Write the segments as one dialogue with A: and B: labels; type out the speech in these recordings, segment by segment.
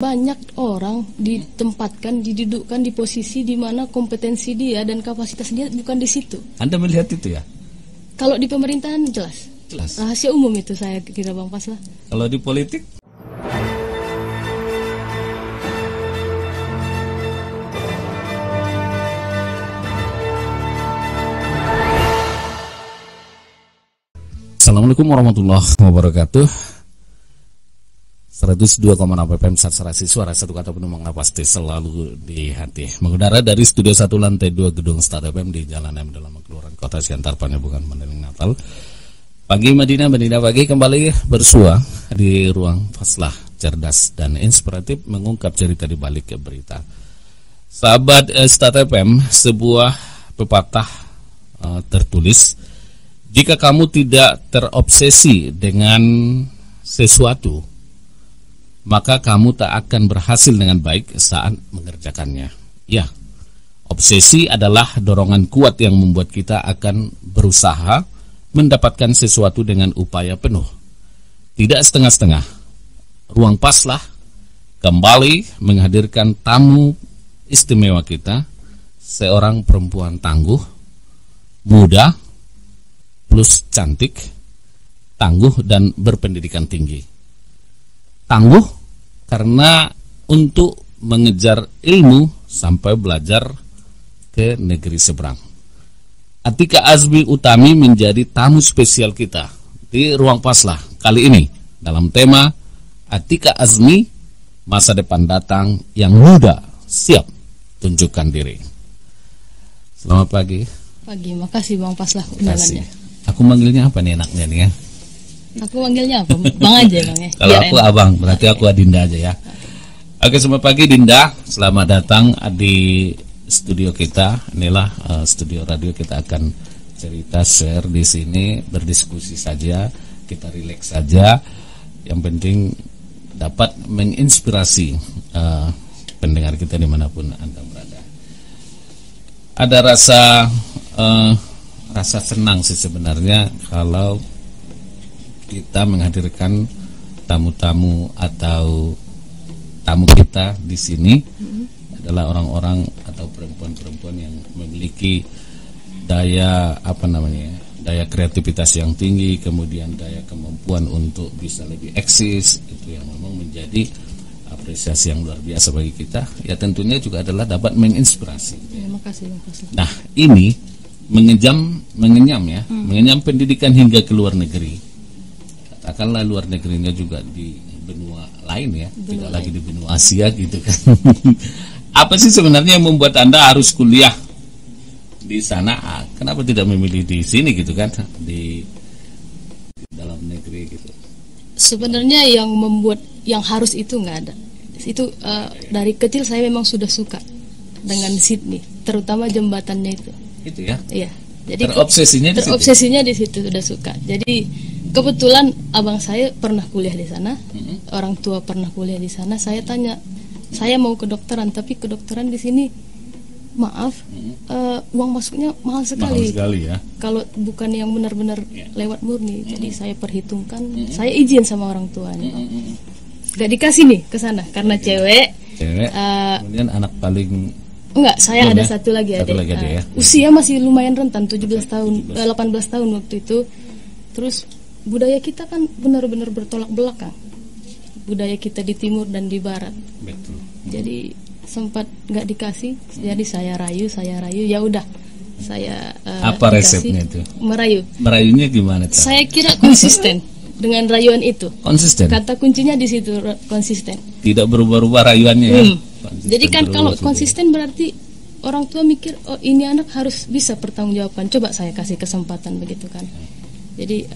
A: banyak orang ditempatkan, didudukkan di posisi di mana kompetensi dia dan kapasitas dia bukan di situ.
B: Anda melihat itu ya?
A: Kalau di pemerintahan jelas. Rahasia umum itu saya kira Bang Paslah.
B: Kalau di politik? Assalamualaikum warahmatullahi wabarakatuh. 102,6 FM Satsarasi, suara satu kata penuh mengenai pasti selalu di hati. Mengudara dari Studio 1 Lantai 2 Gedung Start FM di Jalan M dalam Kelurahan Kota Siantar, Panjabungan, Mandailing, Natal. Pagi Madinah pagi kembali bersua di ruang Faslah, cerdas dan inspiratif mengungkap cerita di balik berita. Sahabat Start FM, sebuah pepatah tertulis, jika kamu tidak terobsesi dengan sesuatu, maka kamu tak akan berhasil dengan baik saat mengerjakannya. Ya, obsesi adalah dorongan kuat yang membuat kita akan berusaha mendapatkan sesuatu dengan upaya penuh, tidak setengah-setengah. Ruang Paslah kembali menghadirkan tamu istimewa kita, seorang perempuan tangguh, muda, plus cantik, tangguh dan berpendidikan tinggi. Tangguh karena untuk mengejar ilmu sampai belajar ke negeri seberang. Atika Azmi Utami menjadi tamu spesial kita di Ruang Paslah kali ini dalam tema Atika Azmi, masa depan datang yang muda, siap tunjukkan diri. Selamat pagi.
A: Pagi, makasih Bang Paslah undangannya.
B: Aku manggilnya apa nih enaknya nih ya?
A: Aku manggilnya apa? Bang aja Bang ya.
B: Kalau aku enak. Abang, berarti aku Adinda aja ya. Oke, selamat pagi Dinda. Selamat datang di studio kita. Inilah studio radio, kita akan cerita, share di sini, berdiskusi saja, kita rileks saja. Yang penting dapat menginspirasi pendengar kita dimanapun Anda berada. Ada rasa senang sih sebenarnya kalau kita menghadirkan tamu-tamu atau tamu kita di sini adalah orang-orang atau perempuan-perempuan yang memiliki daya daya kreativitas yang tinggi, kemudian daya kemampuan untuk bisa lebih eksis, itu yang memang menjadi apresiasi yang luar biasa bagi kita. Ya tentunya juga adalah dapat menginspirasi.
A: Terima kasih.
B: Nah ini mengenyam pendidikan hingga ke luar negeri. Katakanlah luar negerinya juga di benua lain ya, tidak lagi di benua Asia gitu kan. Apa sih sebenarnya yang membuat Anda harus kuliah di sana? Kenapa tidak memilih di sini gitu kan, di dalam negeri gitu?
A: Sebenarnya yang harus itu nggak ada. Itu dari kecil saya memang sudah suka dengan Sydney, terutama jembatannya itu.
B: Itu ya?
A: Iya. Jadi
B: terobsesinya
A: di situ sudah suka. Jadi kebetulan abang saya pernah kuliah di sana, orang tua pernah kuliah di sana. Saya tanya, saya mau kedokteran, tapi kedokteran di sini, maaf, uang masuknya mahal sekali.
B: Mahal sekali ya.
A: Kalau bukan yang benar-benar lewat murni. Jadi saya perhitungkan, saya izin sama orang tuanya. Gak dikasih nih ke sana karena cewek.
B: Kemudian anak paling.
A: Enggak, saya ada satu lagi adik.
B: Ya.
A: Usia masih lumayan rentan, 18 tahun waktu itu. Terus budaya kita kan benar-benar bertolak belakang. Budaya kita di timur dan di barat.
B: Betul.
A: Jadi sempat nggak dikasih, jadi saya rayu, ya udah. Saya
B: apa resepnya itu?
A: Merayu.
B: Merayunya gimana?
A: Saya kira konsisten dengan rayuan itu.
B: Konsisten.
A: Kata kuncinya di situ, konsisten.
B: Tidak berubah-ubah rayuannya ya.
A: Jadi kan kalau konsisten berarti orang tua mikir, oh ini anak harus bisa pertanggungjawabkan. Coba saya kasih kesempatan begitu kan. Jadi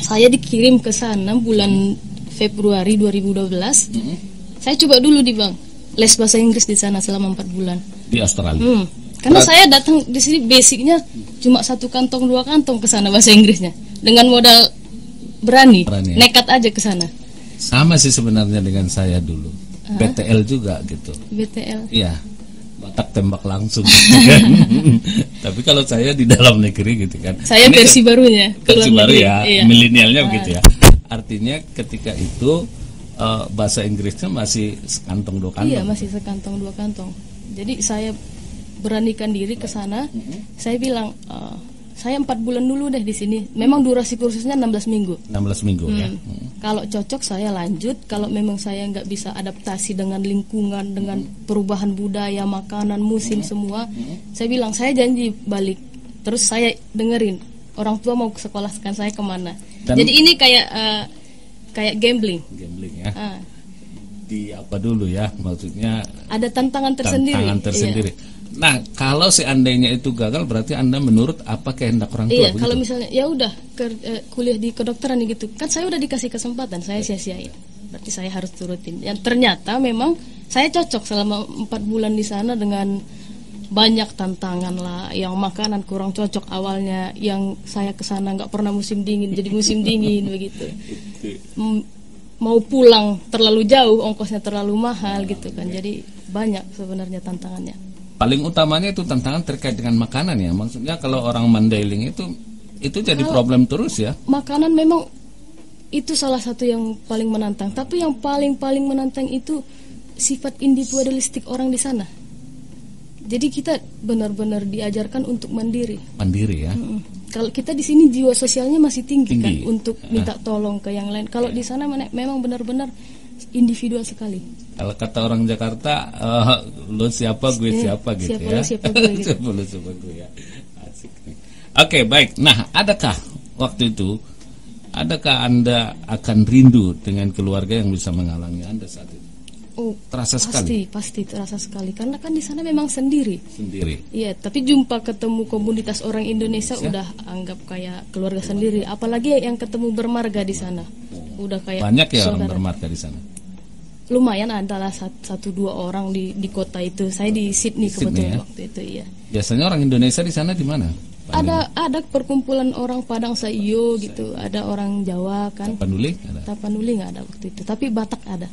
A: saya dikirim ke sana bulan Februari 2012. Saya coba dulu di Bang les bahasa Inggris di sana selama 4 bulan.
B: Di Australia.
A: Karena saya datang di sini basicnya cuma 1 kantong 2 kantong ke sana bahasa Inggrisnya. Dengan modal berani. Nekat aja ke sana.
B: Sama sih sebenarnya dengan saya dulu. BTL juga gitu.
A: BTL.
B: Iya. Batak tembak langsung gitu kan. Tapi kalau saya di dalam negeri gitu kan.
A: Saya ini versi barunya.
B: Versi baru ya, milenialnya begitu ya. Artinya ketika itu bahasa Inggrisnya masih sekantong dua kantong.
A: Iya, masih sekantong dua kantong. Jadi saya beranikan diri ke sana. Saya bilang saya 4 bulan dulu deh di sini. Memang durasi kursusnya 16 minggu.
B: 16 minggu ya.
A: Kalau cocok saya lanjut. Kalau memang saya nggak bisa adaptasi dengan lingkungan, dengan perubahan budaya, makanan, musim semua, saya bilang saya janji balik. Terus saya dengerin orang tua mau sekolahkan saya kemana. Jadi ini kayak gambling.
B: Gambling ya. Di apa dulu ya? Maksudnya
A: ada tantangan tersendiri.
B: Tantangan tersendiri. Iya. Nah, kalau seandainya itu gagal, berarti Anda menurut apa kehendak orang tua?
A: Iya, begitu? Kalau misalnya ya udah kuliah di kedokteran gitu, kan saya udah dikasih kesempatan, saya sia-siain. Berarti saya harus turutin. Yang ternyata memang saya cocok selama 4 bulan di sana dengan banyak tantangan lah, yang makanan kurang cocok awalnya, yang saya kesana nggak pernah musim dingin, jadi musim dingin begitu. Mau pulang terlalu jauh, ongkosnya terlalu mahal gitu kan, jadi banyak sebenarnya tantangannya.
B: Paling utamanya itu tantangan terkait dengan makanan ya. Maksudnya kalau orang Mandailing itu jadi problem terus ya.
A: Makanan memang itu salah satu yang paling menantang. Tapi yang paling menantang itu sifat individualistik orang di sana. Jadi kita benar-benar diajarkan untuk mandiri.
B: Mandiri ya.
A: Kalau kita di sini jiwa sosialnya masih tinggi. Kan untuk minta tolong ke yang lain. Kalau di sana memang benar-benar individual sekali.
B: Kalau kata orang Jakarta, lo siapa gue siapa gitu
A: siapa
B: ya.
A: Siapa gue gitu.
B: siapa gue ya. Asik nih. Oke, baik. Nah, adakah waktu itu Anda akan rindu dengan keluarga yang bisa menghalangi Anda saat itu?
A: Oh,
B: terasa sekali.
A: Pasti terasa sekali. Karena kan di sana memang sendiri. Iya, tapi jumpa ketemu komunitas orang Indonesia udah anggap kayak keluarga sendiri. Apalagi yang ketemu bermarga di sana. Udah kayak
B: banyak ya saudara. Orang bermarga di sana.
A: Lumayan adalah 1-2 orang di kota itu. Saya di Sydney kebetulan ya? Waktu itu iya.
B: Biasanya orang Indonesia di sana di mana?
A: Ada perkumpulan orang Padang Saiyo gitu. Ada orang Jawa kan.
B: Tapanuli ada?
A: Tapanuli nggak ada waktu itu. Tapi Batak ada.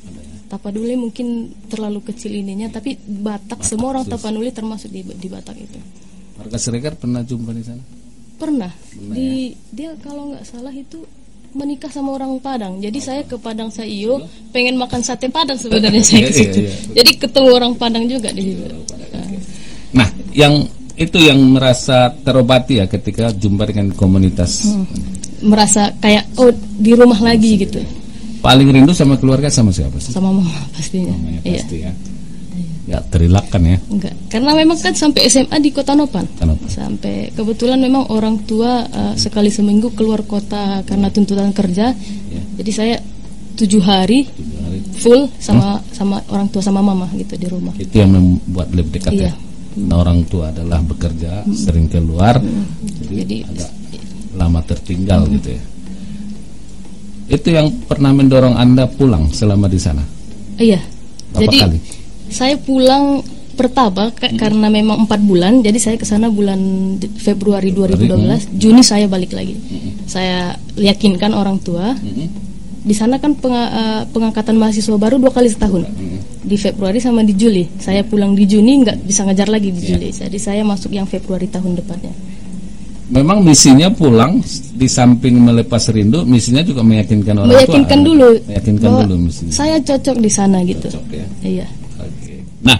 A: Tapanuli mungkin terlalu kecil ininya. Tapi Batak semua orang Tapanuli termasuk di Batak itu.
B: Warga Siregar pernah jumpa di sana?
A: Pernah ya? Dia kalau nggak salah itu menikah sama orang Padang. Jadi saya ke Padang Saiyo pengen makan sate Padang sebenarnya saya ke situ. Jadi ketemu orang Padang juga di situ.
B: Nah, yang merasa terobati ya ketika jumpa dengan komunitas.
A: Merasa kayak di rumah lagi gitu.
B: Paling rindu sama keluarga sama siapa sih?
A: Sama mama pastinya.
B: Mamanya pasti ya. Nggak terelakkan ya?
A: Enggak, karena memang kan sampai SMA di Kota Nopan. Sampai kebetulan memang orang tua sekali seminggu keluar kota karena tuntutan kerja. Jadi saya 7 hari full sama orang tua sama mama gitu di rumah.
B: Itu yang membuat lebih dekat ya. Nah, orang tua adalah bekerja sering keluar, jadi agak lama tertinggal gitu ya. Itu yang pernah mendorong Anda pulang selama di sana?
A: Iya.
B: Berapa kali?
A: Saya pulang pertama karena memang 4 bulan. Jadi saya ke sana bulan Februari 2012. Juni saya balik lagi. Saya yakinkan orang tua. Di sana kan pengangkatan mahasiswa baru 2 kali setahun. Di Februari sama di Juli. Saya pulang di Juni nggak bisa ngajar lagi di Juli. Jadi saya masuk yang Februari tahun depannya.
B: Memang misinya pulang di samping melepas rindu, misinya juga meyakinkan orang tua.
A: Meyakinkan dulu.
B: Meyakinkan dulu misinya.
A: Saya cocok di sana gitu.
B: Cocok ya.
A: Iya.
B: Oke. Nah,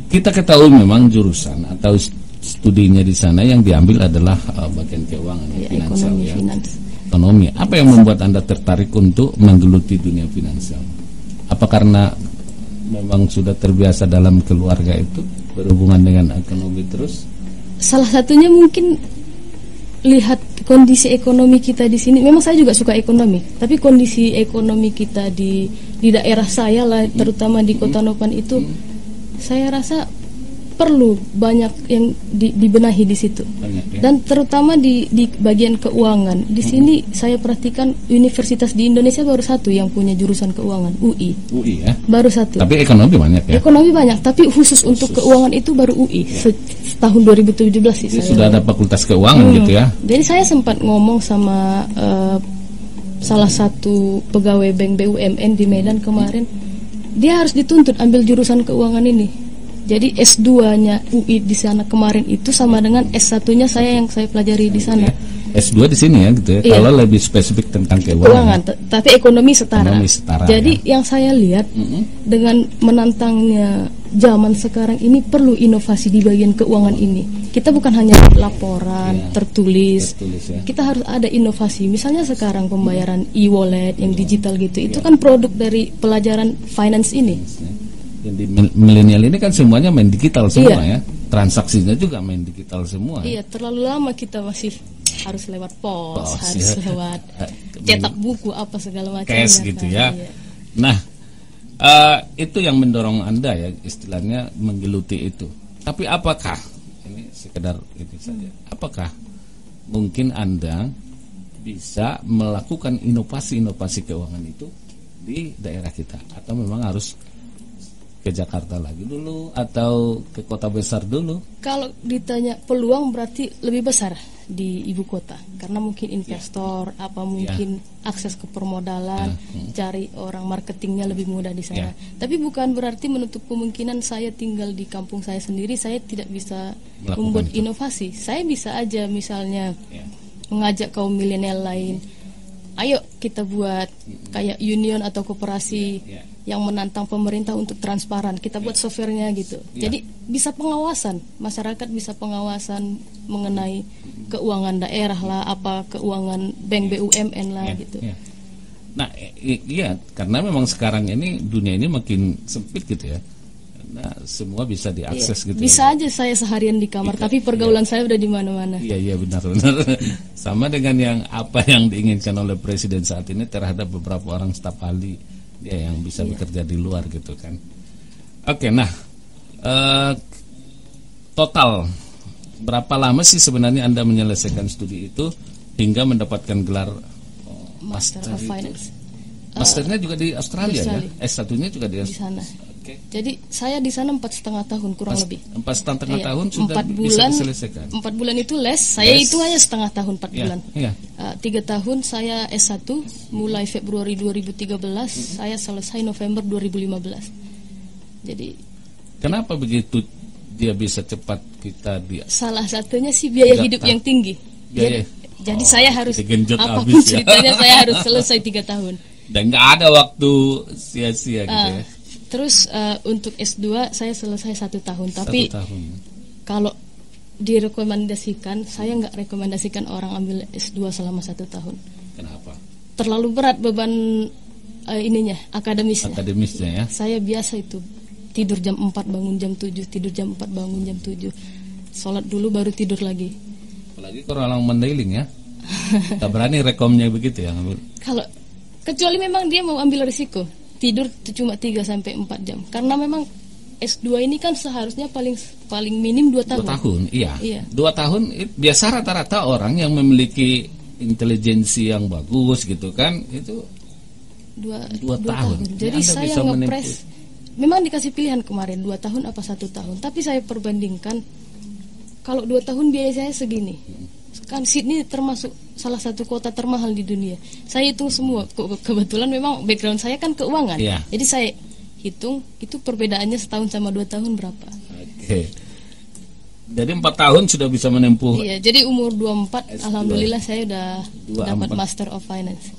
B: kita ketahui memang jurusan atau studinya di sana yang diambil adalah bagian keuangan, finansial ya. Ekonomi. Apa yang membuat Anda tertarik untuk menggeluti dunia finansial? Apa karena memang sudah terbiasa dalam keluarga itu berhubungan dengan ekonomi terus?
A: Salah satunya mungkin lihat kondisi ekonomi kita di sini. Memang saya juga suka ekonomi, tapi kondisi ekonomi kita di daerah saya lah, terutama di Kota Nopan itu, saya rasa perlu banyak yang dibenahi di situ. Dan terutama di bagian keuangan. Di sini saya perhatikan universitas di Indonesia baru 1 yang punya jurusan keuangan, UI. UI ya. Baru 1.
B: Tapi ekonomi banyak ya.
A: Ekonomi banyak, tapi khusus untuk keuangan itu baru UI. Tahun 2017 sih.
B: Jadi sudah ada fakultas keuangan gitu ya.
A: Jadi saya sempat ngomong sama salah satu pegawai bank BUMN di Medan kemarin. Dia harus dituntut ambil jurusan keuangan ini. Jadi S2-nya UI di sana kemarin itu sama dengan S1-nya saya yang saya pelajari di sana.
B: S2 di sini ya gitu ya.
A: Iya.
B: Kalau lebih spesifik tentang
A: keuangan,
B: keuangan.
A: tapi ekonomi setara.
B: Ekonomi setara,
A: Jadi yang saya lihat dengan menantangnya zaman sekarang ini perlu inovasi di bagian keuangan ini. Kita bukan hanya laporan
B: Iya.
A: tertulis,
B: ya.
A: kita harus ada inovasi. Misalnya sekarang pembayaran e-wallet yang digital gitu, itu kan produk dari pelajaran finance ini.
B: Yang di milenial ini kan semuanya main digital semua
A: Iya.
B: ya. Transaksinya juga main digital semua.
A: Iya, terlalu lama kita masih harus lewat pos, harus
B: ya.
A: lewat cetak buku apa segala macam.
B: Cash gitu ya.
A: Iya.
B: Nah, itu yang mendorong Anda ya, istilahnya menggeluti itu. Tapi apakah ini sekedar ini saja? Apakah mungkin Anda bisa melakukan inovasi-inovasi keuangan itu di daerah kita, atau memang harus ke Jakarta lagi dulu atau ke kota besar dulu?
A: Kalau ditanya peluang berarti lebih besar di ibu kota, karena mungkin investor apa mungkin akses ke permodalan, cari orang marketingnya lebih mudah di sana. Tapi bukan berarti menutup kemungkinan saya tinggal di kampung saya sendiri saya tidak bisa
B: Melakukan
A: membuat
B: itu.
A: inovasi. Saya bisa aja misalnya mengajak kaum milenial lain, ayo kita buat kayak union atau koperasi yang menantang pemerintah untuk transparan. Kita buat softwarenya gitu. Jadi bisa pengawasan, masyarakat bisa pengawasan mengenai keuangan daerah lah, apa keuangan bank BUMN lah gitu.
B: Nah, iya, karena memang sekarang ini dunia ini makin sempit gitu ya. Nah, semua bisa diakses gitu.
A: Bisa aja saya seharian di kamar, tapi pergaulan saya udah di mana-mana.
B: Iya benar. Sama dengan yang apa yang diinginkan oleh presiden saat ini terhadap beberapa orang staf ahli dia yang bisa bekerja di luar gitu kan. Oke, nah total berapa lama sih sebenarnya Anda menyelesaikan studi itu hingga mendapatkan gelar
A: Master of Finance.
B: Masternya juga di Australia,
A: Australia.
B: ya? S1-nya juga di
A: sana.
B: Oke.
A: Jadi saya di sana 4,5 tahun kurang lebih.
B: 4,5
A: Iya,
B: tahun sudah
A: 4
B: bisa
A: bulan,
B: diselesaikan.
A: 4 bulan itu les. Saya
B: Les.
A: itu hanya setengah tahun 4 bulan.
B: Iya.
A: 3 tahun saya S1 mulai Februari 2013, saya selesai November 2015. Jadi
B: Kenapa begitu dia bisa cepat kita di
A: salah satunya sih biaya
B: Tiga
A: hidup
B: tahun.
A: yang tinggi.
B: Biaya.
A: Jadi saya harus
B: digenjot
A: apapun
B: habis ya.
A: ceritanya saya harus selesai 3 tahun.
B: Dan nggak ada waktu sia-sia gitu ya.
A: Terus untuk S2 saya selesai 1 tahun. Tapi
B: 1 tahun.
A: kalau direkomendasikan, saya nggak rekomendasikan orang ambil S2 selama 1 tahun.
B: Kenapa?
A: Terlalu berat beban akademisnya.
B: Akademisnya ya.
A: Saya biasa itu tidur jam 4 bangun jam 7, tidur jam 4 bangun jam 7, sholat dulu baru tidur lagi.
B: Apalagi kalau orang Mandailing ya. Tak berani rekomnya begitu ya.
A: Kalau kecuali memang dia mau ambil risiko tidur cuma 3-4 jam, karena memang S2 ini kan seharusnya paling minim 2 tahun.
B: 2 tahun, iya. 2
A: Iya.
B: tahun biasa rata-rata orang yang memiliki intelijensi yang bagus gitu kan itu
A: 2
B: tahun.
A: Jadi
B: Anda
A: saya
B: bisa
A: ngepres. Memang dikasih pilihan kemarin 2 tahun apa 1 tahun, tapi saya perbandingkan kalau 2 tahun biaya saya segini. Kan Sydney termasuk salah satu kota termahal di dunia. Saya hitung semua. Kebetulan memang background saya kan keuangan.
B: Iya.
A: Jadi saya hitung itu perbedaannya setahun sama 2 tahun berapa.
B: Oke. Jadi 4 tahun sudah bisa menempuh.
A: Iya, jadi umur 24
B: S2.
A: alhamdulillah saya udah
B: 24.
A: dapat Master of Finance.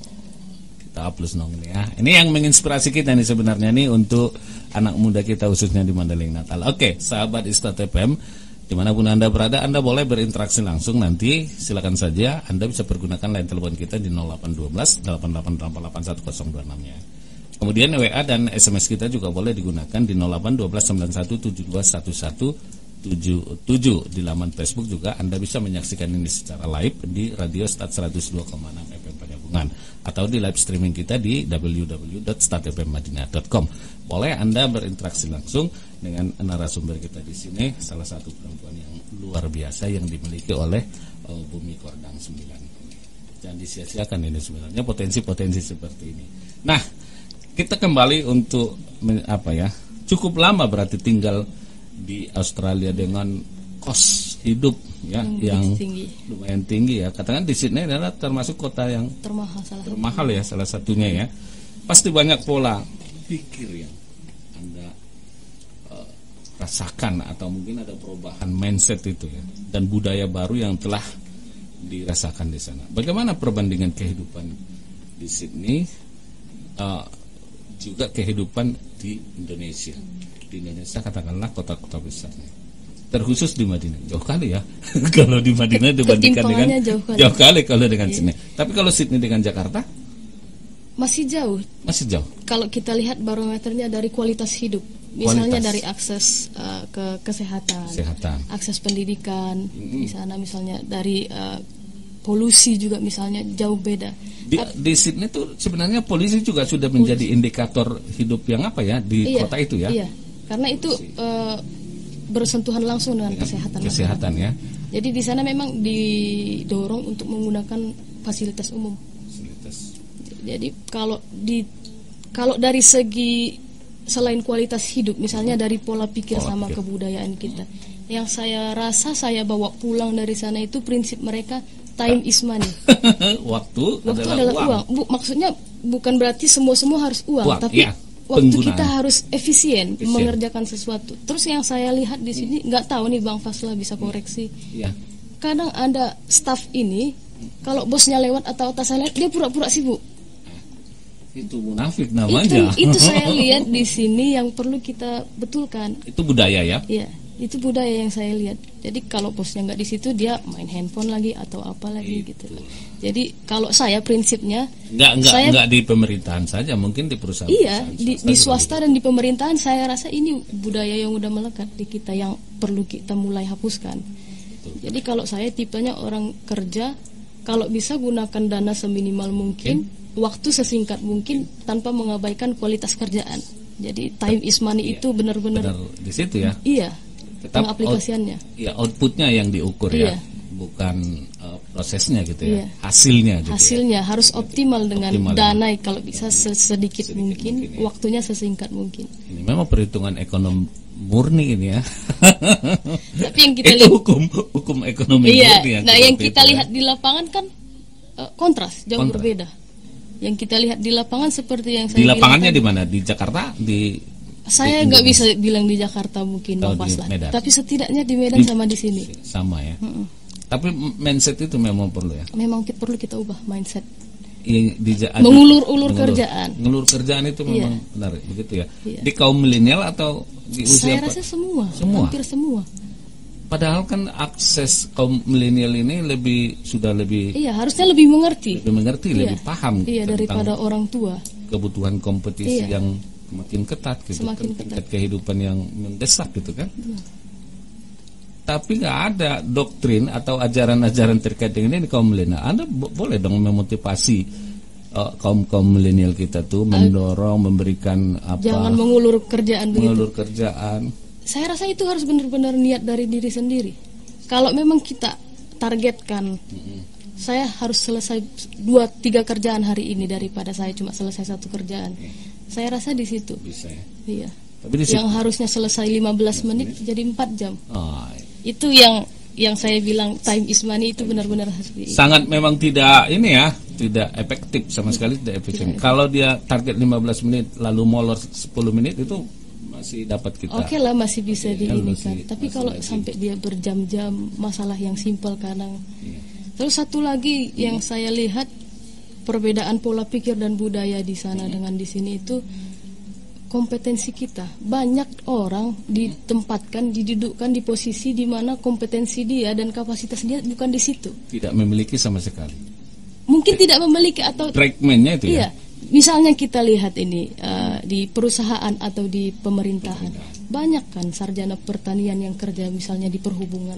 B: Kita hapus dong ini ya. Ini yang menginspirasi kita nih sebenarnya nih untuk anak muda kita khususnya di Mandailing Natal. Oke, sahabat Istad FM, dimanapun Anda berada, Anda boleh berinteraksi langsung nanti. Silakan saja, Anda bisa pergunakan line telepon kita di 0812 8888 1026 ya. Kemudian WA dan SMS kita juga boleh digunakan di 0812 91721177. Di laman Facebook juga Anda bisa menyaksikan ini secara live di Radio Stad 102,6 FM Penyambungan atau di live streaming kita di www.stadfmmadinah.com. Boleh Anda berinteraksi langsung dengan narasumber kita di sini, salah satu perempuan yang luar biasa yang dimiliki oleh Bumi Kordang 9. Jangan disia-siakan ini sebenarnya potensi-potensi seperti ini. Nah, kita kembali untuk cukup lama berarti tinggal di Australia dengan kos hidup ya yang lumayan tinggi ya. Katakan di Sydney adalah termasuk kota yang termahal ya salah satunya ya. Pasti banyak pola pikir yang Anda rasakan atau mungkin ada perubahan mindset itu ya dan budaya baru yang telah dirasakan di sana. Bagaimana perbandingan kehidupan di Sydney juga kehidupan di Indonesia? Di Indonesia katakanlah kota-kota besarnya, terkhusus di Madinah jauh kali ya. Kalau di Madinah dibandingkan dengan jauh kali kalau dengan Sydney. Tapi kalau Sydney dengan Jakarta
A: masih jauh. Kalau kita lihat barometernya dari kualitas hidup, misalnya dari akses ke kesehatan, akses pendidikan, di sana misalnya dari polusi juga misalnya jauh beda.
B: Di Sydney tuh sebenarnya polusi juga sudah menjadi indikator hidup yang apa ya di kota itu ya? Iya,
A: karena itu bersentuhan langsung dengan kesehatan
B: ya.
A: Jadi di sana memang didorong untuk menggunakan fasilitas umum. Jadi kalau dari segi selain kualitas hidup, misalnya dari pola pikir sama kebudayaan kita, yang saya rasa saya bawa pulang dari sana itu prinsip mereka time is money. Waktu adalah uang. Maksudnya bukan berarti semua harus uang, tapi waktu kita harus efisien mengerjakan sesuatu. Terus yang saya lihat di sini, nggak tahu nih Bang Fasla bisa koreksi. Kadang ada staff ini kalau bosnya lewat atau atasannya dia pura-pura sibuk.
B: Itu munafik namanya.
A: Itu saya lihat di sini yang perlu kita betulkan.
B: Itu budaya ya?
A: Iya, itu budaya yang saya lihat. Jadi kalau bosnya nggak di situ, dia main handphone lagi atau apa lagi gitu. Jadi kalau saya prinsipnya
B: nggak di pemerintahan saja, mungkin di perusahaan.
A: Iya, di swasta dan di pemerintahan saya rasa ini budaya yang udah melekat di kita yang perlu kita mulai hapuskan. Jadi kalau saya tipenya orang kerja, kalau bisa gunakan dana seminimal mungkin. Waktu sesingkat mungkin tanpa mengabaikan kualitas kerjaan. Jadi time is money itu benar-benar
B: di situ ya.
A: Iya. Pengaplikasiannya.
B: Outputnya yang diukur ya, bukan prosesnya gitu ya. Hasilnya gitu.
A: Hasilnya harus optimal dengan dana kalau bisa sedikit mungkin, waktunya sesingkat mungkin.
B: Ini memang perhitungan ekonomi murni ini ya.
A: Tapi yang kita lihat
B: hukum ekonomi murni.
A: Nah, yang kita lihat di lapangan kan kontras, jauh berbeda. Yang kita lihat di lapangan seperti yang saya bilang.
B: Di lapangannya di mana? Di Jakarta?
A: Saya nggak bisa bilang di Jakarta mungkin Mas lah. Tapi setidaknya di Medan sama di sini.
B: Sama ya. Tapi mindset itu memang perlu ya.
A: Memang perlu kita ubah mindset.
B: Mengulur-ulur kerjaan. Mengulur kerjaan itu memang benar begitu ya. Di kaum milenial atau di usia?
A: Saya rasa semua. Hampir semua.
B: Padahal kan akses kaum milenial ini sudah lebih
A: harusnya lebih mengerti,
B: lebih paham
A: daripada orang tua.
B: Kebutuhan kompetisi yang semakin ketat gitu, tingkat kehidupan yang mendesak gitu kan. Tapi nggak ada doktrin atau ajaran-ajaran terkait dengan ini kaum milenial. Anda boleh dong memotivasi kaum milenial kita tuh mendorong, memberikan apa? Jangan
A: mengulur kerjaan. Saya rasa itu harus benar-benar niat dari diri sendiri. Kalau memang kita targetkan, saya harus selesai 2-3 kerjaan hari ini daripada saya cuma selesai 1 kerjaan. Saya rasa di situ.
B: Bisa ya?
A: Iya. Tapi yang harusnya selesai 15 menit jadi 4 jam. Itu yang saya bilang time is money itu benar-benar harus
B: sangat memang tidak tidak efektif sama sekali, tidak efisien. Kalau dia target 15 menit lalu molor 10 menit itu masih dapat kita.
A: Oke lah, masih bisa diinikan. Tapi kalau sampai dia berjam-jam, masalah yang simpel kadang. Terus satu lagi yang saya lihat perbedaan pola pikir dan budaya di sana dengan di sini itu kompetensi kita. Banyak orang ditempatkan, didudukkan di posisi di mana kompetensi dia dan kapasitas dia bukan di situ.
B: Tidak memiliki sama sekali.
A: Mungkin tidak memiliki atau
B: trackman-nya itu ya.
A: Misalnya kita lihat ini di perusahaan atau di pemerintahan, banyak kan sarjana pertanian yang kerja misalnya di perhubungan,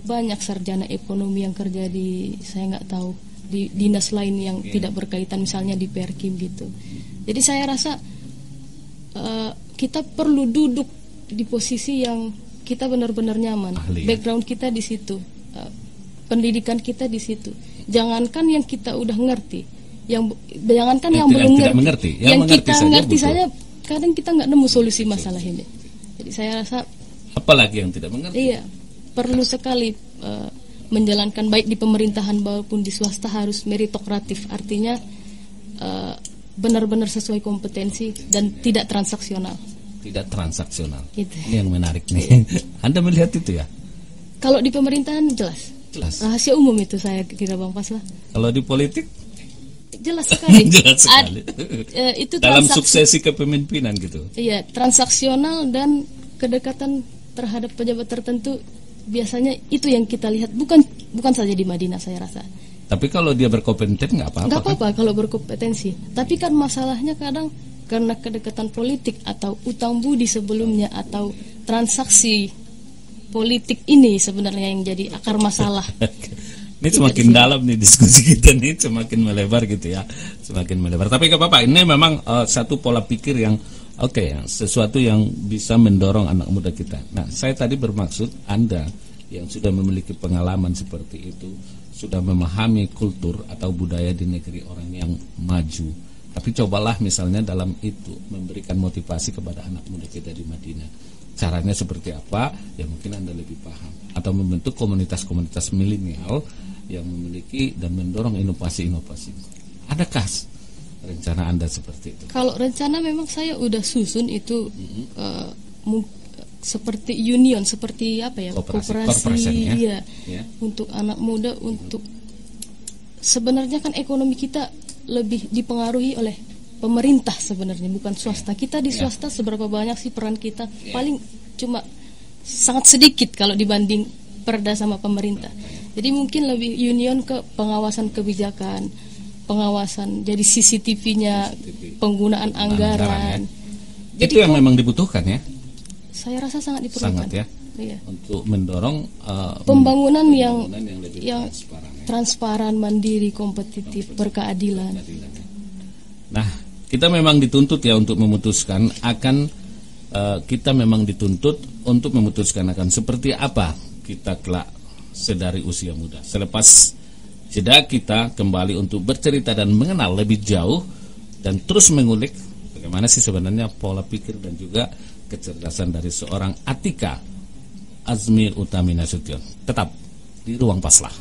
A: banyak sarjana ekonomi yang kerja di saya nggak tahu di dinas lain yang tidak berkaitan misalnya di Perkim gitu. Jadi saya rasa kita perlu duduk di posisi yang kita benar-benar nyaman, background kita di situ, pendidikan kita di situ. Jangankan yang kita udah ngerti. Jangankan yang belum mengerti, yang kita ngerti saja kadang kita nggak nemu solusi masalah ini. Jadi saya rasa
B: apalagi yang tidak mengerti.
A: Perlu sekali menjalankan baik di pemerintahan maupun di swasta harus meritokratif, artinya benar-benar sesuai kompetensi dan tidak transaksional.
B: Tidak transaksional.
A: Gitu.
B: Ini yang menarik nih. Anda melihat itu ya?
A: Kalau di pemerintahan jelas.
B: Jelas.
A: Rahasia umum itu saya kira Bang Paslah.
B: Kalau di politik
A: Jelas sekali.
B: jelas sekali.
A: Itu
B: Dalam
A: transaksi,
B: suksesi kepemimpinan gitu.
A: iya, transaksional dan kedekatan terhadap pejabat tertentu biasanya itu yang kita lihat, bukan saja di Madinah saya rasa.
B: Tapi kalau dia berkompeten nggak apa-apa.
A: Nggak
B: kan?
A: apa-apa kalau berkompetensi. Tapi kan masalahnya kadang karena kedekatan politik atau utang budi sebelumnya atau transaksi politik ini sebenarnya yang jadi akar masalah.
B: Ini semakin dalam nih diskusi kita nih, semakin melebar gitu ya, semakin melebar. Tapi nggak apa-apa, ini memang satu pola pikir yang oke, sesuatu yang bisa mendorong anak muda kita. Nah, saya tadi bermaksud Anda yang sudah memiliki pengalaman seperti itu, sudah memahami kultur atau budaya di negeri orang yang maju. Tapi cobalah misalnya dalam itu memberikan motivasi kepada anak muda kita di Madinah. Caranya seperti apa? Ya mungkin Anda lebih paham. Atau membentuk komunitas-komunitas milenial yang memiliki dan mendorong inovasi-inovasi. Adakah rencana Anda seperti itu?
A: Kalau rencana memang saya udah susun itu seperti union, seperti apa ya, koperasi ya, untuk anak muda, untuk sebenarnya kan ekonomi kita lebih dipengaruhi oleh pemerintah sebenarnya, bukan swasta. Kita di swasta seberapa banyak sih peran kita? Paling cuma sangat sedikit kalau dibanding perda sama pemerintah. Jadi mungkin lebih union ke pengawasan kebijakan, pengawasan, jadi CCTV-nya, penggunaan anggaran.
B: Ya. Itu yang memang dibutuhkan ya.
A: Saya rasa sangat diperlukan.
B: Sangat ya.
A: Iya.
B: Untuk mendorong
A: pembangunan yang
B: lebih
A: transparan, mandiri, kompetitif, berkeadilan.
B: Nah, kita memang dituntut ya untuk memutuskan akan kita memang dituntut untuk memutuskan akan seperti apa kita kelak sedari usia muda. Selepas jeda kita kembali untuk bercerita dan mengenal lebih jauh dan terus mengulik bagaimana sih sebenarnya pola pikir dan juga kecerdasan dari seorang Atika Azmi Utami Nasution. Tetap di Ruang Paslah.